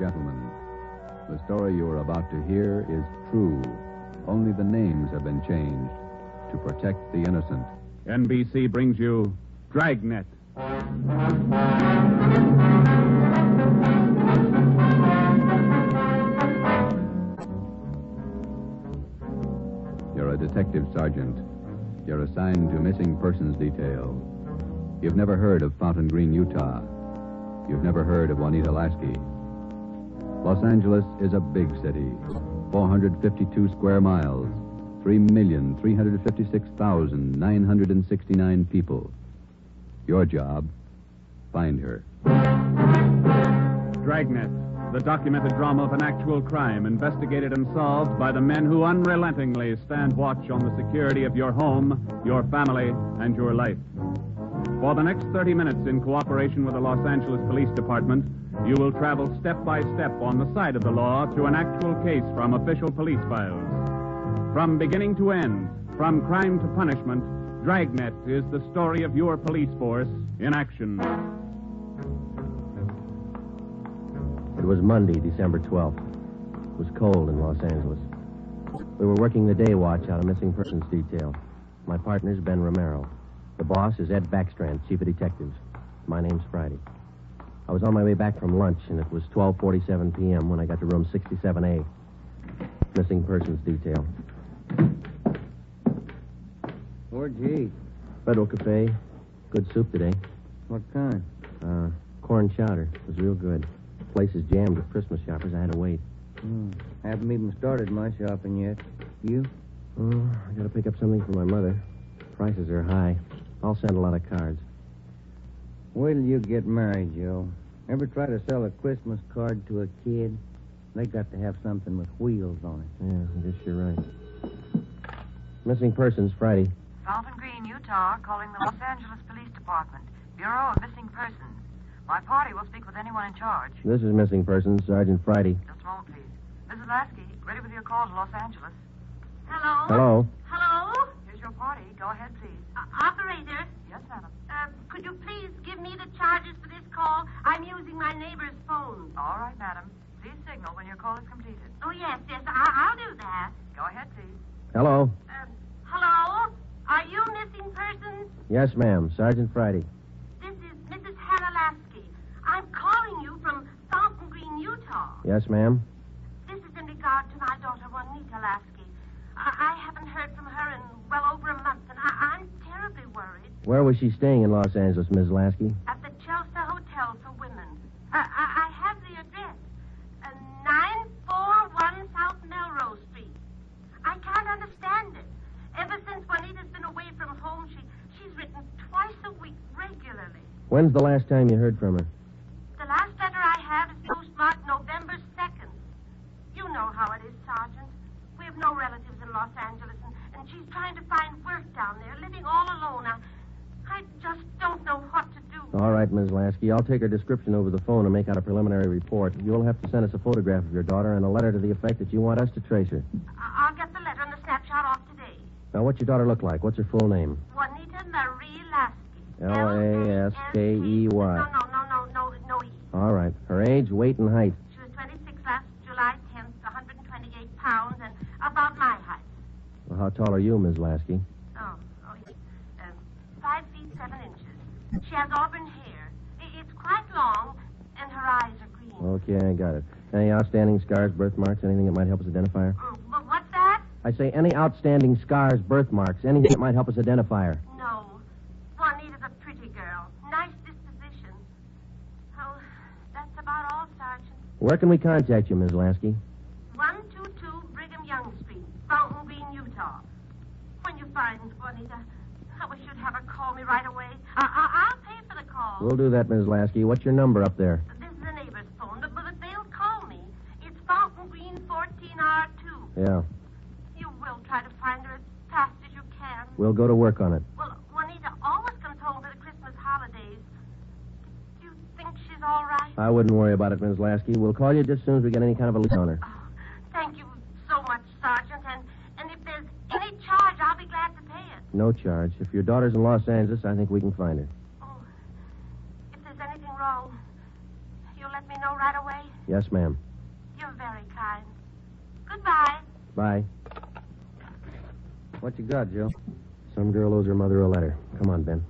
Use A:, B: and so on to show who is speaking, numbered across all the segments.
A: gentlemen, the story you are about to hear is true. Only the names have been changed to protect the innocent.
B: NBC brings you Dragnet.
A: You're a detective sergeant. You're assigned to missing persons detail. You've never heard of Fountain Green, Utah. You've never heard of Juanita Lasky. Los Angeles is a big city. 452 square miles. 3,356,969 people. Your job, find her.
B: Dragnet, the documented drama of an actual crime investigated and solved by the men who unrelentingly stand watch on the security of your home, your family, and your life. For the next 30 minutes, in cooperation with the Los Angeles Police Department, you will travel step by step on the side of the law through an actual case from official police files. From beginning to end, from crime to punishment, Dragnet is the story of your police force in action.
C: It was Monday, December 12th. It was cold in Los Angeles. We were working the day watch out of missing persons detail. My partner's Ben Romero. The boss is Ed Backstrand, chief of detectives. My name's Friday. I was on my way back from lunch, and it was 12:47 p.m. when I got to room 67A. Missing persons detail.
D: Where'd you eat?
C: Federal Cafe. Good soup today.
D: What kind?
C: Corn chowder. It was real good. The place is jammed with Christmas shoppers. I had to wait.
D: Haven't even started my shopping yet. You?
C: I got to pick up something for my mother. Prices are high. I'll send a lot of cards.
D: Wait till you get married, Joe. Ever try to sell a Christmas card to a kid? They got to have something with wheels on it.
C: Yeah, I guess you're right. Missing persons, Friday.
E: Fountain Green, Utah, calling the Los Angeles Police Department. Bureau of Missing Persons. My party will speak with anyone in charge.
C: This is missing persons, Sergeant Friday.
E: Just a moment, please. Mrs. Lasky, ready with your call to Los Angeles.
F: Hello?
C: Hello?
F: Hello?
E: Here's your party. Go ahead, please.
F: Operator,
E: Yes, madam.
F: could you please give me the charges for this call? I'm using my neighbor's phone.
E: All right, madam. Please signal when your call is completed.
F: Oh, yes, I'll do that.
E: Go ahead, please.
C: Hello?
F: Hello? Are you missing persons?
C: Yes, ma'am. Sergeant Friday.
F: This is Mrs. Hannah Lasky. I'm calling you from Fountain Green, Utah.
C: Yes, ma'am.
F: This is in regard to my daughter, Juanita Lasky. I haven't heard from her in well over a month, and I'm terribly worried.
C: Where was she staying in Los Angeles, Ms. Lasky?
F: At the Chelsea Hotel for Women. I have the address. 941 South Melrose Street. I can't understand it. Ever since Juanita's been away from home, she's written twice a week regularly.
C: When's the last time you heard from her?
F: The last letter I have is postmarked November 2nd. You know how it is, Sergeant. We have no relatives in Los Angeles, and she's trying to find work down there, living all alone. I just don't know what to do.
C: All right, Ms. Lasky. I'll take her description over the phone and make out a preliminary report. You'll have to send us a photograph of your daughter and a letter to the effect that you want us to trace her.
F: I'll get the letter and the snapshot off today.
C: Now, what's your daughter look like? What's her full name?
F: Juanita Marie Lasky.
C: Lasky.
F: No E.
C: All right. Her age, weight, and height.
F: She was 26 last July 10th, 128 pounds, and about my height.
C: Well, how tall are you, Ms. Lasky?
F: 5 feet 7 inches. She has auburn hair. It's quite long, and her eyes are green.
C: Okay, I got it. Any outstanding scars, birthmarks, anything that might help us identify her?
F: But what's that?
C: I say any outstanding scars, birthmarks, anything that might help us identify her.
F: No. Juanita's a pretty girl. Nice disposition. Oh, that's about all, Sergeant.
C: Where can we contact you, Ms. Lasky?
F: 122 Brigham Young Street, Fountain Green, Utah. When you find Juanita, I wish you'd have her call me right away. I'll pay for the call.
C: We'll do that, Ms. Lasky. What's your number up there?
F: This is a neighbor's phone, but they'll call me. It's Fountain Green 14R2.
C: Yeah.
F: You will try to find her as fast as you can.
C: We'll go to work on it.
F: Well, Juanita always comes home for the Christmas holidays. Do you think she's all right?
C: I wouldn't worry about it, Ms. Lasky. We'll call you just as soon as we get any kind of a lead on her.
F: Oh, thank you so much, Sergeant. And if there's any charge, I'll be glad to pay it.
C: No charge. If your daughter's in Los Angeles, I think we can find her.
F: Oh, if there's anything wrong, you'll let me know right away?
C: Yes, ma'am.
F: You're very kind. Goodbye.
C: Bye.
D: What you got, Joe?
C: Some girl owes her mother a letter. Come on, Ben.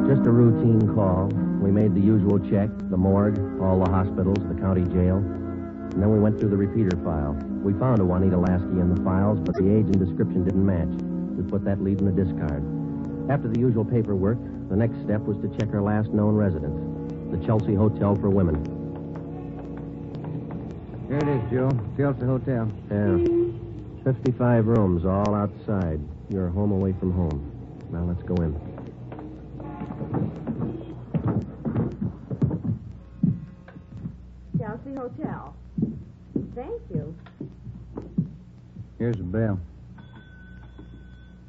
C: Just a routine call. We made the usual check, the morgue, all the hospitals, the county jail. And then we went through the repeater file. We found a Juanita Lasky in the files, but the age and description didn't match. We put that lead in the discard. After the usual paperwork, the next step was to check her last known residence, the Chelsea Hotel for Women.
D: Here it is, Joe. Chelsea Hotel.
C: Yeah. 55 rooms, all outside. You're home away from home. Now let's go in.
G: Chelsea Hotel. Thank you.
D: Here's the bell.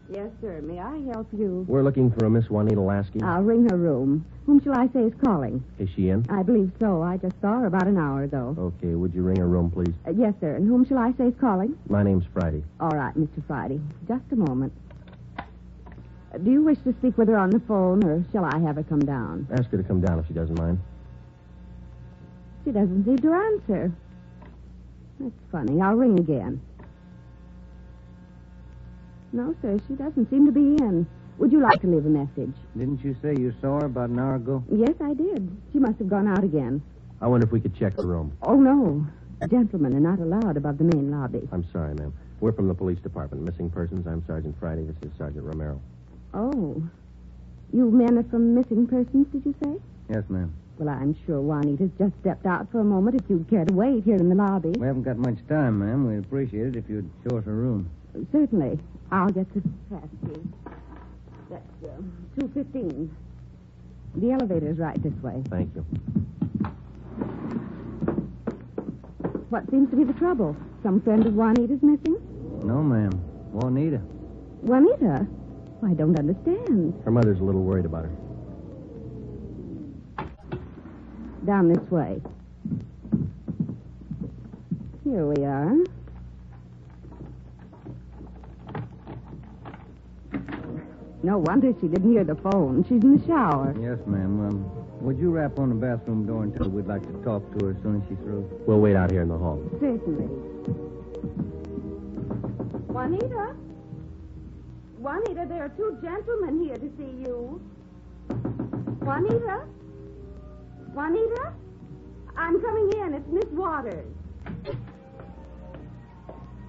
G: Yes, sir. May I help you?
C: We're looking for a Miss Juanita Lasky.
G: I'll ring her room. Whom shall I say is calling?
C: Is she in?
G: I believe so. I just saw her about an hour ago.
C: Okay, would you ring her room, please?
G: Yes, sir. And whom shall I say is calling?
C: My name's Friday.
G: All right, Mr. Friday. Just a moment. Do you wish to speak with her on the phone, or shall I have her come down?
C: Ask her to come down if she doesn't mind.
G: She doesn't seem to answer. That's funny. I'll ring again. No, sir, she doesn't seem to be in. Would you like to leave a message?
D: Didn't you say you saw her about an hour ago?
G: Yes, I did. She must have gone out again.
C: I wonder if we could check the room.
G: Oh, no. Gentlemen are not allowed above the main lobby.
C: I'm sorry, ma'am. We're from the police department. Missing persons. I'm Sergeant Friday. This is Sergeant Romero.
G: Oh. You men are from missing persons, did you say?
D: Yes, ma'am.
G: Well, I'm sure Juanita's just stepped out for a moment. If you'd care to wait here in the lobby.
D: We haven't got much time, ma'am. We'd appreciate it if you'd show us her room.
G: Certainly. I'll get the pass key. That's 215. The elevator's right this way.
C: Thank you.
G: What seems to be the trouble? Some friend of Juanita's missing?
D: No, ma'am. Juanita.
G: Juanita? I don't understand.
C: Her mother's a little worried about her.
G: Down this way. Here we are. No wonder she didn't hear the phone. She's in the shower.
D: Yes, ma'am. Would you rap on the bathroom door and tell her we'd like to talk to her as soon as she's through?
C: We'll wait out here in the hall.
G: Certainly. Juanita? Juanita, there are two gentlemen here to see you. Juanita? Juanita? I'm coming in. It's Miss Waters.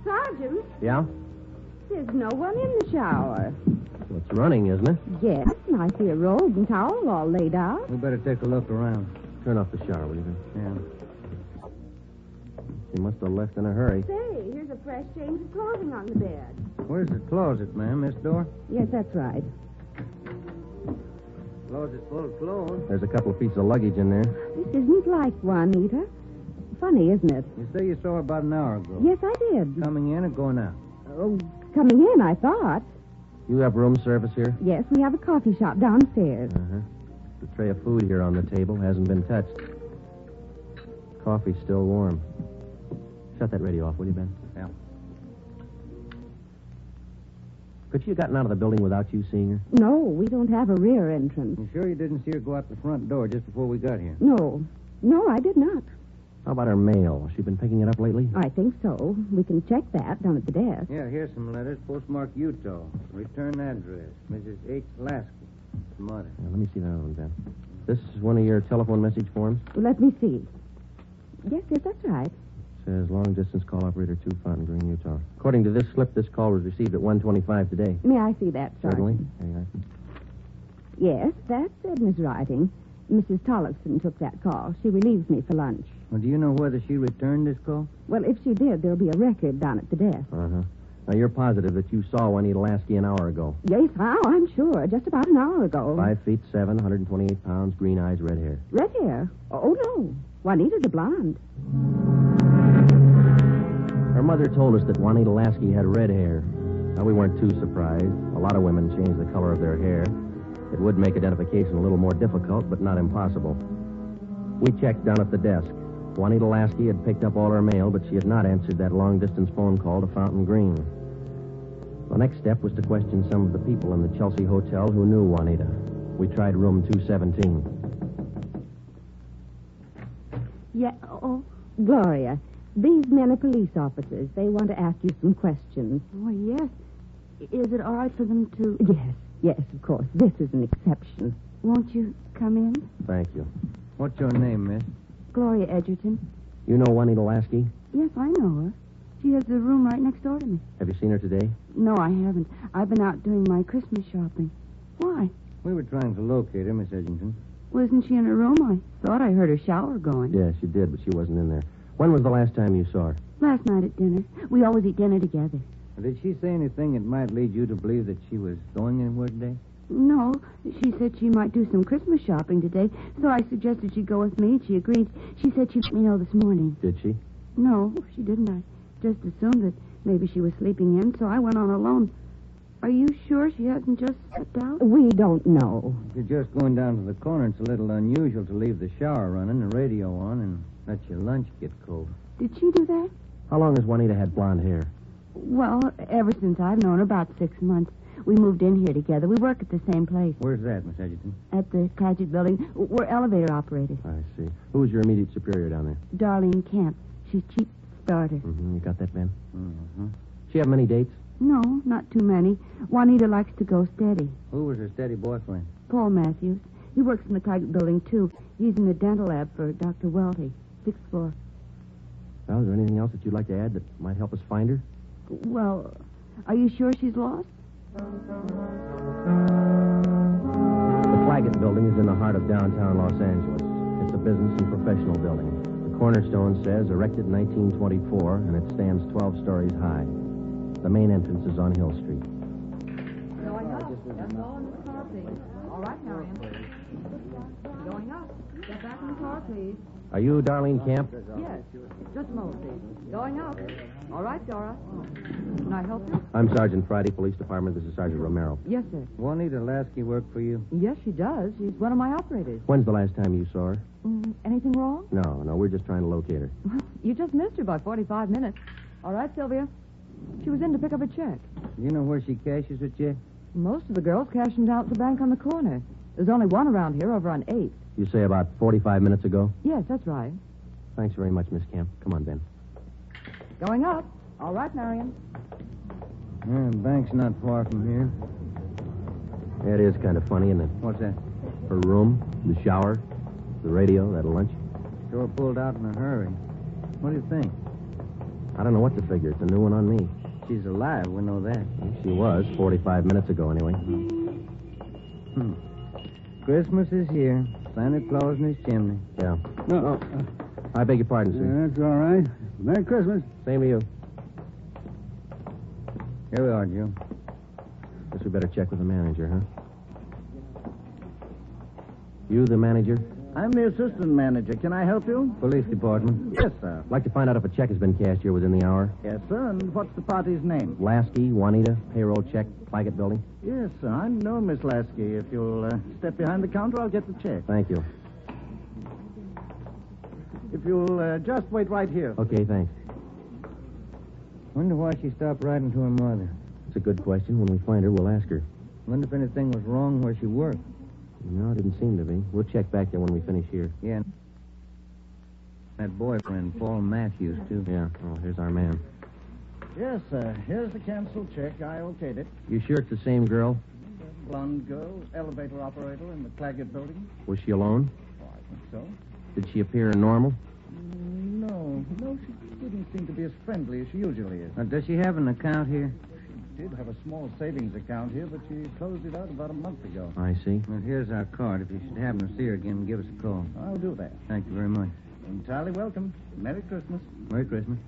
G: Sergeant?
C: Yeah?
G: There's no one in the shower.
C: Well, it's running, isn't it?
G: Yes, and I see a robe and towel all laid out.
D: We better take a look around.
C: Turn off the shower, will you?
D: Yeah.
C: She must have left in a hurry.
G: Say, here's a fresh change of clothing on the bed.
D: Where's the closet, ma'am? This door?
G: Yes, that's right.
D: Closet full of clothes.
C: There's a couple of pieces of luggage in there.
G: This isn't like Juanita. Funny, isn't it?
D: You say you saw her about an hour ago.
G: Yes, I did.
D: Coming in or going out?
G: Oh, coming in, I thought.
C: You have room service here?
G: Yes, we have a coffee shop downstairs.
C: Uh-huh. The tray of food here on the table hasn't been touched. Coffee's still warm. Shut that radio off, will you, Ben?
D: Yeah.
C: Could she have gotten out of the building without you seeing her?
G: No, we don't have a rear entrance.
D: You sure you didn't see her go out the front door just before we got here?
G: No, I did not.
C: How about her mail? Has she been picking it up lately?
G: I think so. We can check that down at the desk.
D: Yeah, here's some letters. Postmark Utah. Return address. Mrs. H. Lasky. Mother.
C: Yeah, let me see that one, Ben. This is one of your telephone message forms?
G: Let me see. Yes, that's right.
C: Says long distance call operator 2, Fountain Green, Utah. According to this slip, this call was received at 1:25 today.
G: May I see that, Sergeant?
C: Certainly. There you are.
G: Yes, that's Edna's writing. Mrs. Tollefson took that call. She relieves me for lunch.
D: Well, do you know whether she returned this call?
G: Well, if she did, there'll be a record down at the desk.
C: Uh-huh. Now, you're positive that you saw Juanita Lasky an hour ago.
G: Yes, how? I'm sure. Just about an hour ago.
C: 5'7", 128 pounds, green eyes, red hair.
G: Red hair? Oh, no. Juanita's a blonde.
C: Her mother told us that Juanita Lasky had red hair. Now, we weren't too surprised. A lot of women change the color of their hair. It would make identification a little more difficult, but not impossible. We checked down at the desk. Juanita Lasky had picked up all her mail, but she had not answered that long-distance phone call to Fountain Green. The next step was to question some of the people in the Chelsea Hotel who knew Juanita. We tried room 217.
G: Yeah, oh, Gloria, these men are police officers. They want to ask you some questions.
H: Oh, yes. Is it all right for them to...
G: Yes, of course. This is an exception.
H: Won't you come in?
C: Thank you.
D: What's your name, miss?
H: Gloria Edgerton.
C: You know Juanita Lasky?
H: Yes, I know her. She has the room right next door to me.
C: Have you seen her today?
H: No, I haven't. I've been out doing my Christmas shopping. Why?
D: We were trying to locate her, Miss Edgerton.
H: Wasn't she in her room? I thought I heard her shower going.
C: Yes, she did, but she wasn't in there. When was the last time you saw her?
H: Last night at dinner. We always eat dinner together.
D: Did she say anything that might lead you to believe that she was going anywhere today?
H: No, she said she might do some Christmas shopping today, so I suggested she go with me. She agreed. She said she'd let me know this morning.
C: Did she?
H: No, she didn't. I just assumed that maybe she was sleeping in, so I went on alone. Are you sure she hasn't just stepped out?
G: We don't know.
D: If you're just going down to the corner, it's a little unusual to leave the shower running, the radio on, and let your lunch get cold.
H: Did she do that?
C: How long has Juanita had blonde hair?
H: Well, ever since I've known her, about 6 months. We moved in here together. We work at the same place.
D: Where's that, Miss Edgerton?
H: At the Classic building. We're elevator operators.
C: I see. Who was your immediate superior down there?
H: Darlene Kemp. She's chief starter.
C: Mm-hmm. You got that, Ben?
D: Mm-hmm.
C: She have many dates?
H: No, not too many. Juanita likes to go steady.
D: Who was her steady boyfriend?
H: Paul Matthews. He works in the Classic building, too. He's in the dental lab for Dr. Welty, 6th floor.
C: Well, is there anything else that you'd like to add that might help us find her?
H: Well, are you sure she's lost?
C: The Claggett building is in the heart of downtown Los Angeles. It's a business and professional building. The cornerstone says erected in 1924, and it stands 12 stories high. The main entrance is on Hill Street.
I: Going up. That's all in the car, please. All right, Marion. Going up. Get back in the car, please.
C: Are you Darlene Camp?
I: Yes. Just a moment, please. Going up. All right, Dora. Can I help you?
C: I'm Sergeant Friday, Police Department. This is Sergeant Romero.
I: Yes, sir.
D: Juanita Lasky work for you?
I: Yes, she does. She's one of my operators.
C: When's the last time you saw her?
I: Anything wrong?
C: No, we're just trying to locate her.
I: You just missed her by 45 minutes. All right, Sylvia. She was in to pick up a check.
D: You know where she cashes her check?
I: Most of the girls cash them down at the bank on the corner. There's only one around here over on 8th.
C: You say about 45 minutes ago?
I: Yes, that's right.
C: Thanks very much, Miss Camp. Come on, Ben.
I: Going up. All right, Marion.
D: The bank's not far from here.
C: It is kind of funny, isn't it?
D: What's that?
C: Her room, the shower, the radio, that lunch.
D: Door pulled out in a hurry. What do you think?
C: I don't know what to figure. It's a new one on me.
D: She's alive, we know that.
C: She was 45 minutes ago, anyway.
D: Christmas is here. Santa Claus in his chimney.
C: Yeah.
J: No.
C: I beg your pardon, sir.
J: That's all right. Merry Christmas.
C: Same to you.
D: Here we are, Joe.
C: Guess we better check with the manager, huh? You the manager?
J: I'm the assistant manager. Can I help you?
D: Police department.
J: Yes, sir.
C: I'd like to find out if a check has been cashed here within the hour.
J: Yes, sir. And what's the party's name?
C: Lasky, Juanita, payroll check, Claggett building.
J: Yes, sir. I know Miss Lasky. If you'll step behind the counter, I'll get the check.
C: Thank you.
J: If you'll just wait right here.
C: Okay, thanks.
D: Wonder why she stopped writing to her mother.
C: It's a good question. When we find her, we'll ask her.
D: Wonder if anything was wrong where she worked.
C: No, it didn't seem to be. We'll check back there when we finish here.
D: Yeah. That boyfriend, Paul Matthews, too.
C: Yeah. Oh, here's our man.
J: Yes, sir. Here's the canceled check. I okayed it.
C: You sure it's the same girl?
J: Blonde girl, elevator operator in the Claggett building.
C: Was she alone?
J: Oh, I think so.
C: Did she appear normal?
J: No, she didn't seem to be as friendly as she usually is.
D: Does she have an account here?
J: She did have a small savings account here, but she closed it out about a month ago.
C: I see.
D: Well, here's our card. If you should happen to see her again, give us a call.
J: I'll do that.
D: Thank you very much.
J: Entirely welcome. Merry Christmas.
D: Merry Christmas.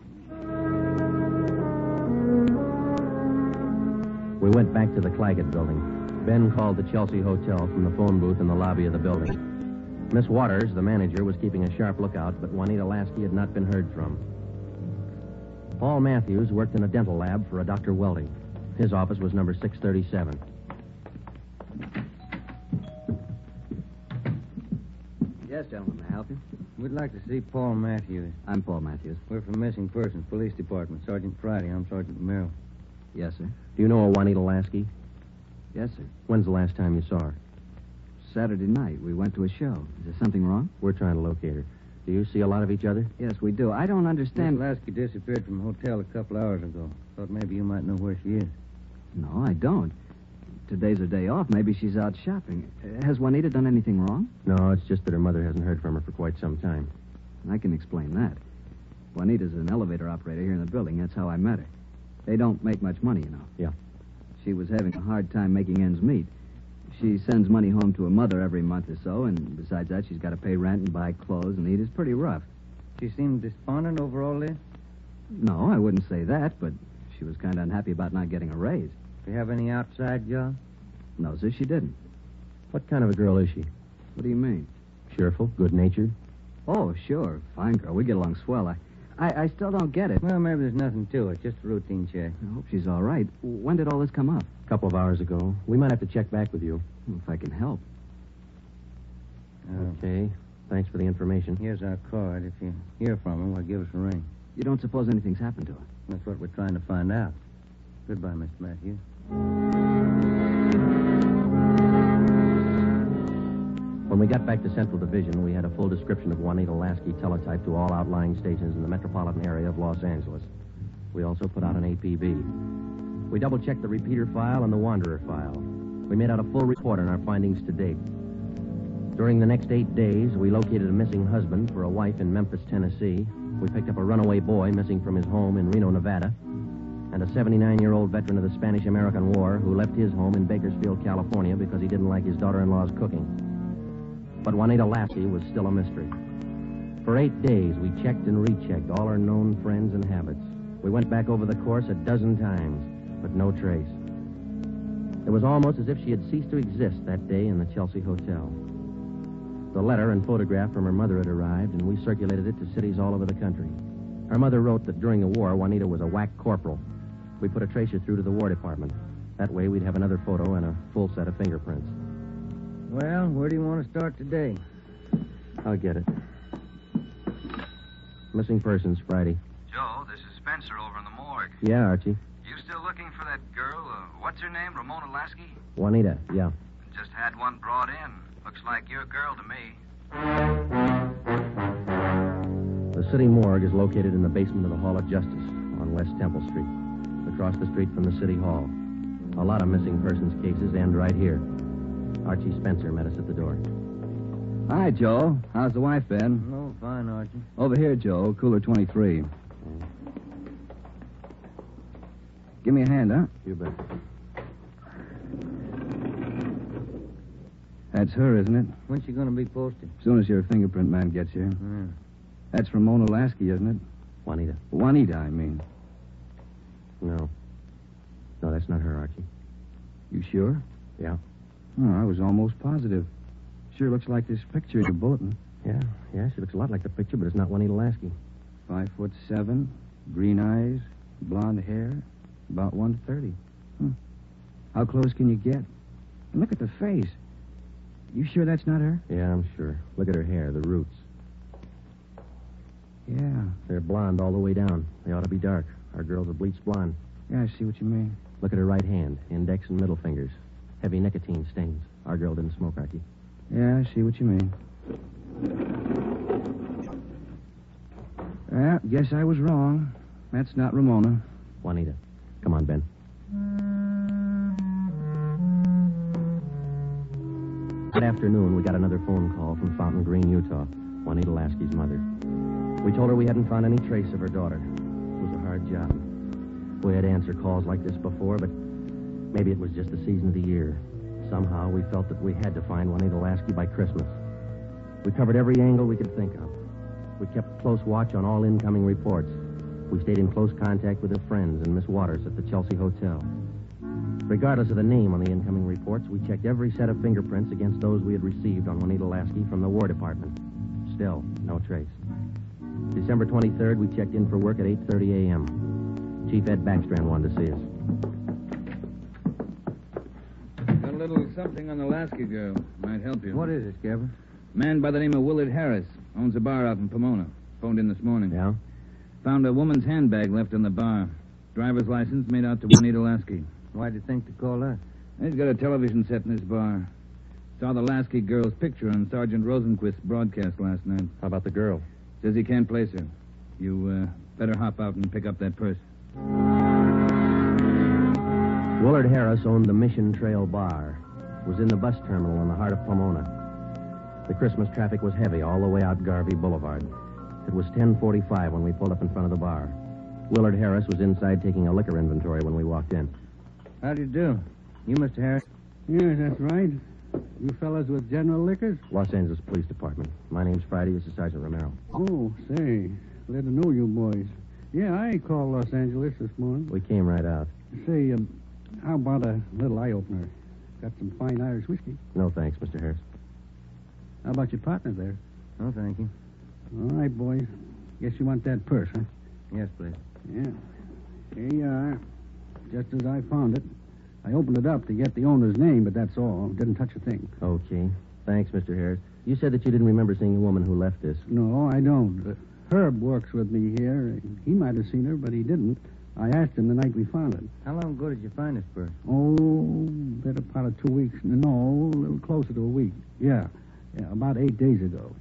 C: We went back to the Claggett building. Ben called the Chelsea Hotel from the phone booth in the lobby of the building. Miss Waters, the manager, was keeping a sharp lookout, but Juanita Lasky had not been heard from. Paul Matthews worked in a dental lab for a Dr. Welty. His office was number 637.
K: Yes, gentlemen, may I help you?
D: We'd like to see Paul Matthews.
K: I'm Paul Matthews.
D: We're from Missing Persons Police Department. Sergeant Friday. I'm Sergeant Merrill.
K: Yes, sir.
C: Do you know a Juanita Lasky?
K: Yes, sir.
C: When's the last time you saw her?
K: Saturday night. We went to a show. Is there something wrong?
C: We're trying to locate her. Do you see a lot of each other?
K: Yes, we do. I don't understand.
D: Miss Lasky disappeared from the hotel a couple hours ago. Thought maybe you might know where she is.
K: No, I don't. Today's her day off. Maybe she's out shopping. Has Juanita done anything wrong?
C: No, it's just that her mother hasn't heard from her for quite some time.
K: I can explain that. Juanita's an elevator operator here in the building. That's how I met her. They don't make much money, you know.
C: Yeah.
K: She was having a hard time making ends meet. She sends money home to her mother every month or so, and besides that, she's got to pay rent and buy clothes and eat. It's pretty rough.
D: She seemed despondent over all this?
K: No, I wouldn't say that, but she was kind of unhappy about not getting a raise.
D: Do you have any outside job?
K: No, sir, she didn't.
C: What kind of a girl is she?
K: What do you mean?
C: Cheerful, good-natured?
K: Oh, sure. Fine girl. We get along swell. I still don't get it.
D: Well, maybe there's nothing to it. Just a routine check.
K: I hope she's all right. When did all this come up?
C: A couple of hours ago. We might have to check back with you.
K: If I can help.
C: Okay. Thanks for the information.
D: Here's our card. If you hear from her, well, give us a ring.
K: You don't suppose anything's happened to her?
D: That's what we're trying to find out. Goodbye, Mr. Matthews.
C: When we got back to Central Division, we had a full description of Juanita Lasky teletyped to all outlying stations in the metropolitan area of Los Angeles. We also put out an APB. We double-checked the repeater file and the wanderer file. We made out a full report on our findings to date. During the next 8 days, we located a missing husband for a wife in Memphis, Tennessee. We picked up a runaway boy missing from his home in Reno, Nevada, and a 79-year-old veteran of the Spanish-American War who left his home in Bakersfield, California because he didn't like his daughter-in-law's cooking. But Juanita Lasky was still a mystery. For 8 days, we checked and rechecked all her known friends and habits. We went back over the course a dozen times, but no trace. It was almost as if she had ceased to exist that day in the Chelsea Hotel. The letter and photograph from her mother had arrived, and we circulated it to cities all over the country. Her mother wrote that during the war, Juanita was a whack corporal. We put a tracer through to the War Department. That way, we'd have another photo and a full set of fingerprints.
D: Well, where do you want to start today?
C: I'll get it. Missing persons, Friday.
L: Joe, this is Spencer over in the morgue.
C: Yeah, Archie.
L: You still looking for that girl? What's her name? Ramona Lasky?
C: Juanita, yeah.
L: Just had one brought in. Looks like your girl to me.
C: The city morgue is located in the basement of the Hall of Justice on West Temple Street, across the street from the City Hall. A lot of missing persons cases end right here. Archie Spencer met us at the door.
K: Hi, Joe. How's the wife been?
D: Oh, fine, Archie.
K: Over here, Joe. Cooler 23. Give me a hand, huh?
C: You bet.
K: That's her, isn't it?
D: When's she going to be posted?
K: As soon as your fingerprint man gets here.
D: Yeah.
K: That's Ramona Lasky, isn't it?
C: Juanita.
K: Juanita, I mean.
C: No. No, that's not her, Archie.
K: You sure?
C: Yeah.
K: Oh, I was almost positive. Sure looks like this picture in the bulletin.
C: Yeah, she looks a lot like the picture, but it's not Juanita Lasky.
K: 5'7", green eyes, blonde hair, about 130. How close can you get? And look at the face. You sure that's not her?
C: Yeah, I'm sure. Look at her hair, the roots.
K: Yeah.
C: They're blonde all the way down. They ought to be dark. Our girls are bleached blonde.
K: Yeah, I see what you mean.
C: Look at her right hand, index and middle fingers. Heavy nicotine stains. Our girl didn't smoke, Archie.
K: Yeah, I see what you mean. Well, guess I was wrong. That's not Ramona.
C: Juanita. Come on, Ben. That afternoon, we got another phone call from Fountain Green, Utah, Juanita Lasky's mother. We told her we hadn't found any trace of her daughter. It was a hard job. We had answered calls like this before, but maybe it was just the season of the year. Somehow, we felt that we had to find Juanita Lasky by Christmas. We covered every angle we could think of. We kept close watch on all incoming reports. We stayed in close contact with her friends and Miss Waters at the Chelsea Hotel. Regardless of the name on the incoming reports, we checked every set of fingerprints against those we had received on Juanita Lasky from the War Department. Still, no trace. December 23rd, we checked in for work at 8:30 a.m. Chief Ed Backstrand wanted to see us.
M: Got a little something on the Lasky girl. Might help you.
D: What is it, Skipper?
M: Man by the name of Willard Harris. Owns a bar out in Pomona. Phoned in this morning.
C: Yeah?
M: Found a woman's handbag left in the bar. Driver's license made out to Juanita Lasky.
D: Why'd you think to call us?
M: He's got a television set in his bar. It's Saw the Lasky girl's picture on Sergeant Rosenquist's broadcast last night.
C: How about the girl?
M: Says he can't place her. You better hop out and pick up that purse.
C: Willard Harris owned the Mission Trail Bar. It was in the bus terminal in the heart of Pomona. The Christmas traffic was heavy all the way out Garvey Boulevard. It was 10:45 when we pulled up in front of the bar. Willard Harris was inside taking a liquor inventory when we walked in.
D: How do you do? You, Mr. Harris?
N: Yes, that's right. You fellas with General Liquors?
C: Los Angeles Police Department. My name's Friday. This is Sergeant Romero.
N: Oh, say, glad to know you boys. Yeah, I called Los Angeles this morning.
C: We came right out.
N: Say, how about a little eye-opener? Got some fine Irish whiskey.
C: No, thanks, Mr. Harris.
N: How about your partner there?
D: Oh, thank you.
N: All right, boys. Guess you want that purse, huh?
D: Yes, please.
N: Yeah. Here you are. Just as I found it. I opened it up to get the owner's name, but that's all. Didn't touch a thing.
C: Okay. Thanks, Mr. Harris. You said that you didn't remember seeing a woman who left this.
N: No, I don't. Herb works with me here. He might have seen her, but he didn't. I asked him the night we found it.
D: How long ago did you find this purse?
N: Oh, better part of 2 weeks. No, a little closer to a week. Yeah, about 8 days ago.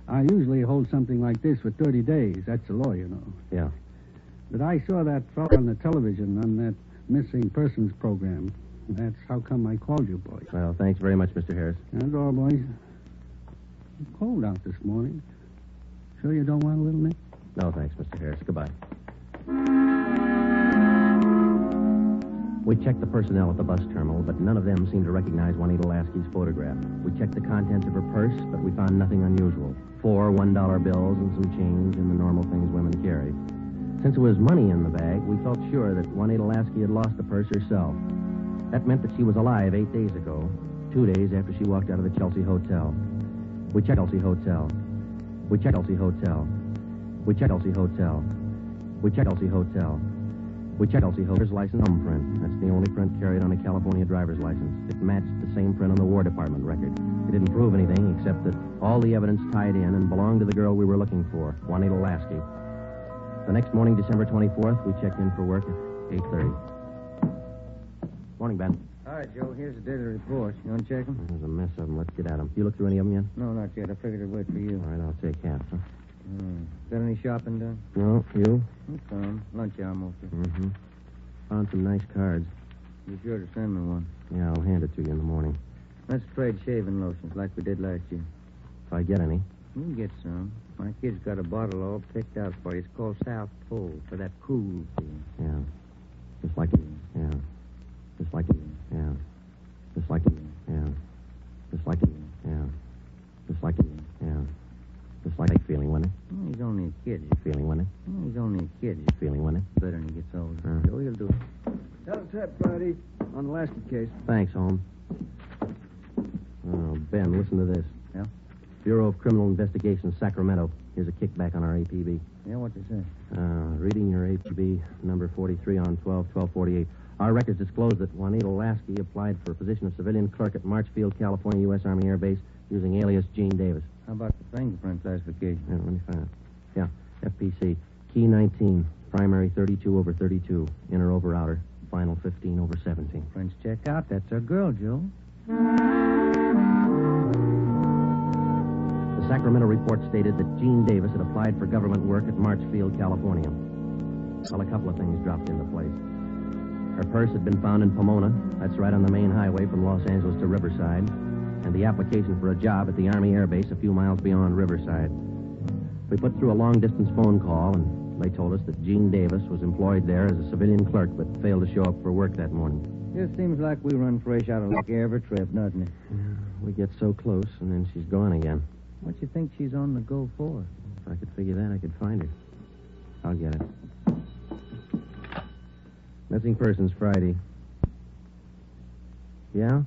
N: I usually hold something like this for 30 days. That's the law, you know.
C: Yeah.
N: But I saw that fellow on the television on that missing persons program. That's how come I called you, boys.
C: Well, thanks very much, Mr. Harris.
N: That's all, boys. It's cold out this morning. Sure you don't want a little, Nick?
C: No, thanks, Mr. Harris. Goodbye. We checked the personnel at the bus terminal, but none of them seemed to recognize Juanita Lasky's photograph. We checked the contents of her purse, but we found nothing unusual. 4 $1 bills and some change and the normal things women carry. Since it was money in the bag, we felt sure that Juanita Lasky had lost the purse herself. That meant that she was alive 8 days ago, 2 days after she walked out of the Chelsea Hotel. We checked Chelsea Hotel. We checked Chelsea Hotel. We checked Chelsea Hotel. We checked Chelsea Hotel. We checked Chelsea Hotel's license thumbprint. That's the only print carried on a California driver's license. It matched the same print on the War Department record. It didn't prove anything except that all the evidence tied in and belonged to the girl we were looking for, Juanita Lasky. The next morning, December 24th, we checked in for work at 8:30. Morning, Ben.
D: All right, Joe, here's the daily report. You want to check them?
C: There's a mess of them. Let's get at them. You look through any of them yet?
D: No, not yet. I figured I'd wait for you.
C: All right, I'll take half, huh?
D: Got any shopping done?
C: No, you?
D: Some. Lunch hour mostly.
C: Mm-hmm. Found some nice cards.
D: Be sure to send me one.
C: Yeah, I'll hand it to you in the morning.
D: Let's trade shaving lotions like we did last year.
C: If I get any.
D: You can get some. My kid's got a bottle all picked out for you. It's called South Pole for that cool thing.
C: Yeah. Just like it. Yeah. Just like it. Yeah. Just like it. Yeah. Just like it. Yeah. Just like it. Yeah. Just like feeling, wasn't it?
D: Oh, he's only a kid.
C: Feeling, wasn't it?
D: Oh, he's only a kid.
C: Feeling, wasn't it?
D: Better when he gets older. Joe, he'll do it.
J: Tell us that, Friday, on the Lasky case.
C: Thanks, Holmes. Oh, Ben, listen to this.
D: Yeah?
C: Bureau of Criminal Investigation, Sacramento. Here's a kickback on our APB.
D: Yeah, what's it say?
C: Reading your APB number 43 on 12/12/48. Our records disclose that Juanita Lasky applied for a position of civilian clerk at Marchfield, California, U.S. Army Air Base, using alias Gene Davis.
D: How about the fingerprint classification?
C: Yeah, let me find it. Yeah, FPC. Key 19, primary 32/32, inner over outer, final 15/17.
D: Prints check out. That's our girl, Joe.
C: The Sacramento report stated that Gene Davis had applied for government work at Marchfield, California. Well, a couple of things dropped into place. Her purse had been found in Pomona. That's right on the main highway from Los Angeles to Riverside. And the application for a job at the Army Air Base a few miles beyond Riverside. We put through a long-distance phone call, and they told us that Gene Davis was employed there as a civilian clerk, but failed to show up for work that morning.
D: Just seems like we run fresh out of luck every trip, doesn't it?
C: Yeah, we get so close, and then she's gone again.
D: What you think she's on the go for?
C: If I could figure that, I could find her. I'll get it. Missing persons Friday. Yeah?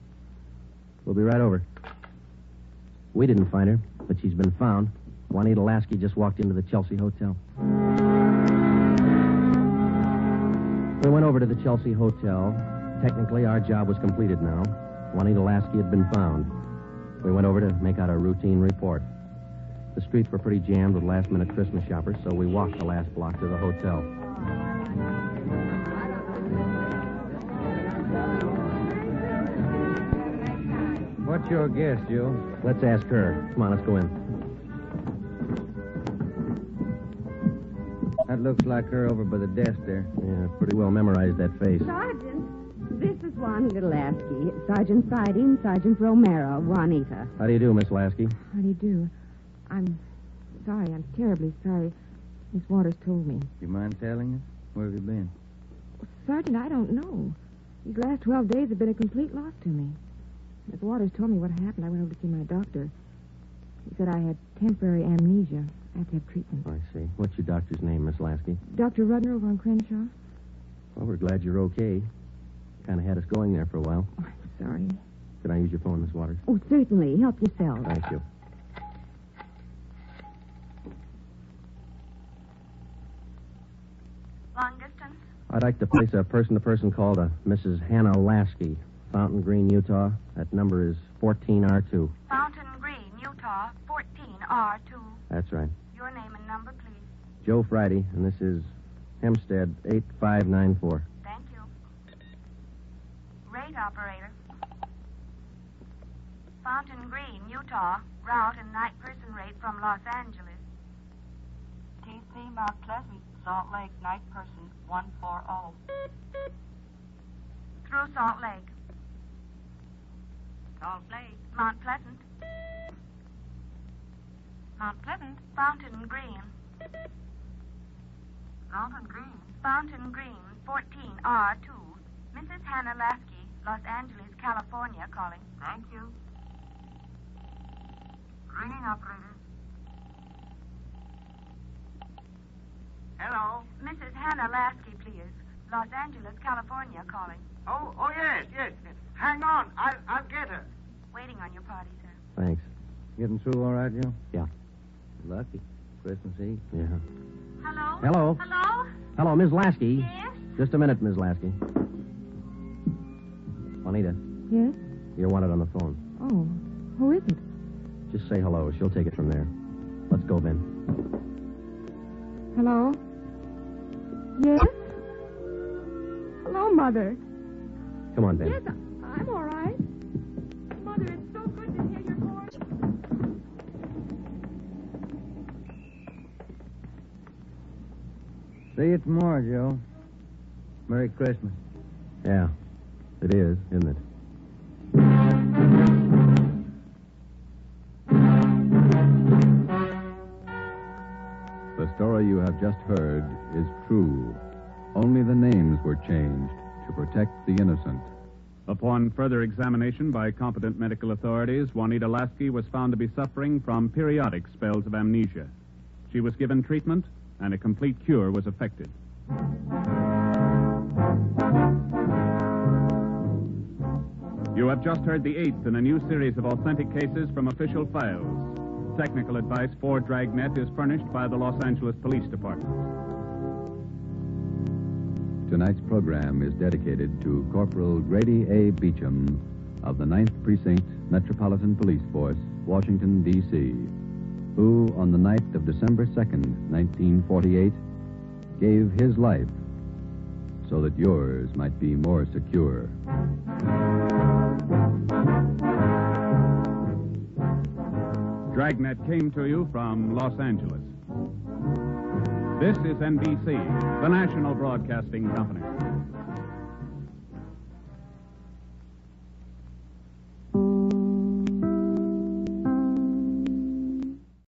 C: We'll be right over. We didn't find her, but she's been found. Juanita Lasky just walked into the Chelsea Hotel. We went over to the Chelsea Hotel. Technically, our job was completed now. Juanita Lasky had been found. We went over to make out a routine report. The streets were pretty jammed with last-minute Christmas shoppers, so we walked the last block to the hotel.
D: What's your guess, Joe?
C: Let's ask her. Come on, let's go in.
D: That looks like her over by the desk there.
C: Yeah, pretty well memorized that face.
G: Sergeant, this is Juan Little Lasky. Sergeant Friday and Sergeant Romero, Juanita.
C: How do you do, Miss Lasky?
H: How do you do? I'm sorry. I'm terribly sorry. Miss Waters told me.
D: You mind telling us? Where have you been?
H: Sergeant, I don't know. These last 12 days have been a complete loss to me. Miss Waters told me what happened. I went over to see my doctor. He said I had temporary amnesia. I have to have treatment.
C: I see. What's your doctor's name, Miss Lasky?
H: Dr. Rudner over on Crenshaw.
C: Well, we're glad you're okay. Kind of had us going there for a while.
H: Oh, I'm sorry.
C: Could I use your phone, Miss Waters?
G: Oh, certainly. Help yourself.
C: Thank you.
F: Long distance?
C: I'd like to place a person-to-person call to Mrs. Hannah Lasky, Fountain Green, Utah. That number is 14R2.
F: Fountain Green, Utah, 14R2.
C: That's right.
F: Your name and number, please.
C: Joe Friday, and this is Hempstead 8594.
F: Thank you. Rate operator. Fountain Green, Utah, route and night person rate from Los Angeles. TC Mount Pleasant, Salt Lake, night person 140. Through Salt Lake. Salt Lake. Mount Pleasant. Mount Pleasant. Fountain Green. Fountain Green. Fountain Green, 14R2. Mrs. Hannah Lasky, Los Angeles, California, calling. Thank you. Ringing operator.
O: Hello?
F: Mrs. Hannah Lasky, please. Los Angeles, California, calling.
O: Oh, yes. Hang on. I'll get her.
F: Waiting on your party, sir.
C: Thanks.
D: Getting through all right, Joe?
C: Yeah.
D: Lucky. Christmas Eve.
C: Yeah.
F: Hello?
C: Hello?
F: Hello?
C: Hello, Ms. Lasky.
F: Yes?
C: Just a minute, Ms. Lasky. Juanita,
H: Yes?
C: you're wanted on the phone.
H: Oh, who is it?
C: Just say hello. She'll take it from there. Let's go, Ben.
H: Hello? Yes? Hello, Mother.
C: Come on, Ben.
H: Yes, I'm all right. Mother, it's so good to hear your voice.
D: See you tomorrow, Joe. Merry Christmas.
C: Yeah, it is, isn't it?
A: The story you have just heard is true. Only the names were changed to protect the innocent.
B: Upon further examination by competent medical authorities, Juanita Lasky was found to be suffering from periodic spells of amnesia. She was given treatment, and a complete cure was effected. You have just heard the 8th in a new series of authentic cases from official files. Technical advice for Dragnet is furnished by the Los Angeles Police Department.
A: Tonight's program is dedicated to Corporal Grady A. Beecham of the 9th Precinct Metropolitan Police Force, Washington, D.C., who, on the night of December 2nd, 1948, gave his life so that yours might be more secure.
B: Dragnet came to you from Los Angeles. This is NBC, the national broadcasting company.